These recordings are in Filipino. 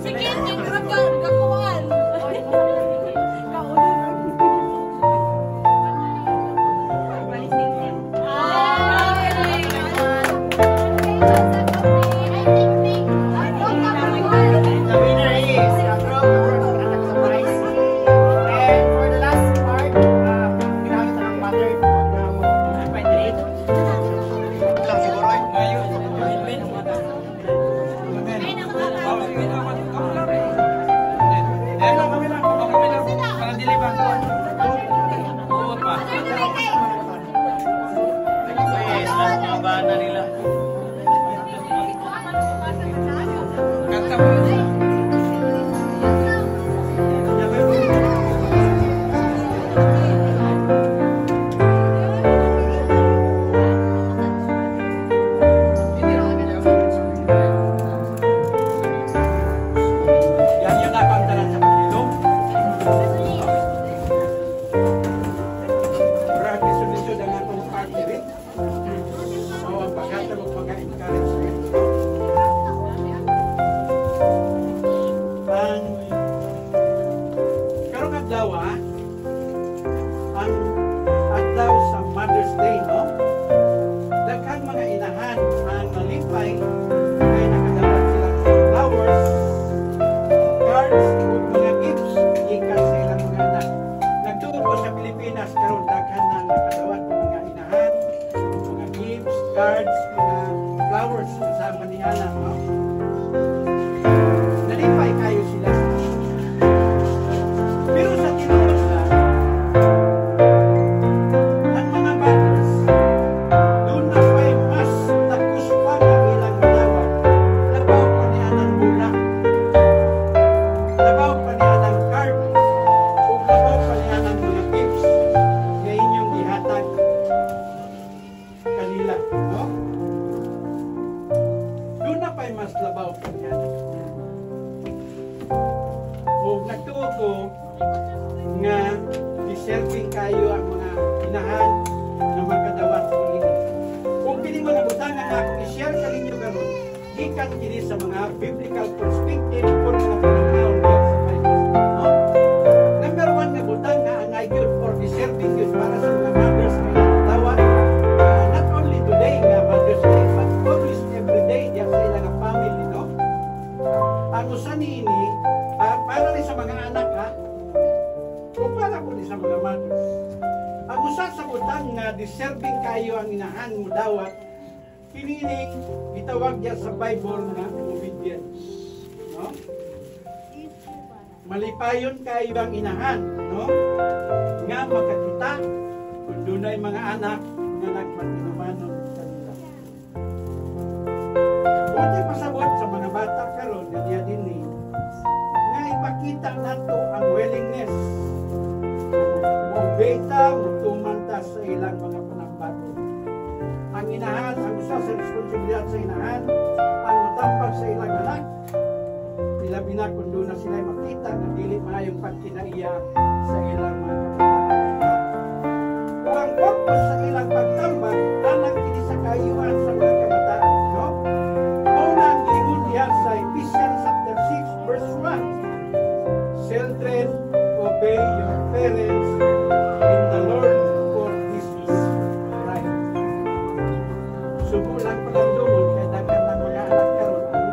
Sige, Kanta mo. Deserving kayo ang inahan mo dawat kinining itawag niya sa Bible na obedience, no? Malipayon kayo ang inahan, no? Nga makakita kung dunay mga anak nga nagpatinumanon kanila. Buti pasabot sa mga bata karon nga diya dinhi nga ipakita nato ang willingness mo-obey ta, tumanta sa ilang mga panambato. Ang inahan, ang usa sa responsibilidad sa inahan, ang matampag sa ilang anak. Ilabi na kung doon na sila makita na dili maayong pagkinaiya sa ilang mga kabataan. Kung ang purpose sa ilang pagtambag, anak kini sa kayuan sa mga kabataan. No? Una ang giingon diha sa Ephesians chapter 6 verse 1. Children, obey your parents in the Lord, for this is right. Sumulang palandungon kay daghan ng mga anak karon ang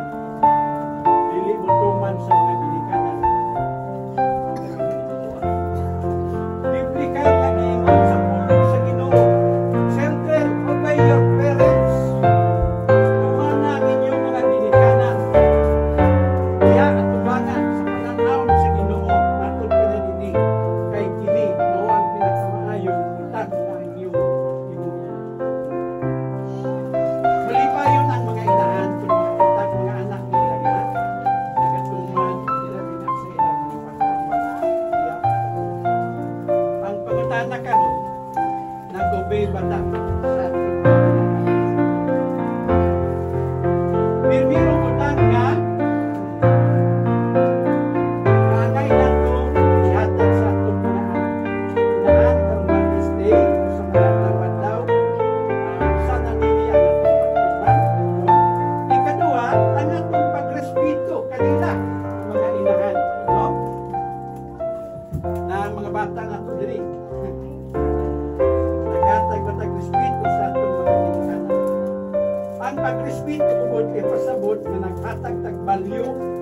dili mutuman sa mga binikanan. Biblikal nga giingon sa pulong sa Ginoo, children, obey your parents. Tumana ang inyong mga binikanan. Kaya atubangan sa pananaw sa Ginoo natud pinadini kay kini mao ang pinakamaayong utang nga inyong gibuhat. Malipayon ang mga inahan kung makita mga anak nila nga nagatuman sila binak sa ilang mga pagtambag. Ang pangutana karon, nag-obey ba ta sa ating mga inahan? Pirmiro utang nga kanay nato ihatag sa atong mga inahan karong Mother's Day o sa mga tawad daw sa nanili ang atong pagtuman. Ikaduha, ang atong pagrespeto kanila mga inahan, no? Na mga bata nato diri. Naghatag batag respeto sa atong mga inahan. Ang pagrespeto ugod kay pasabot nga naghatag tag value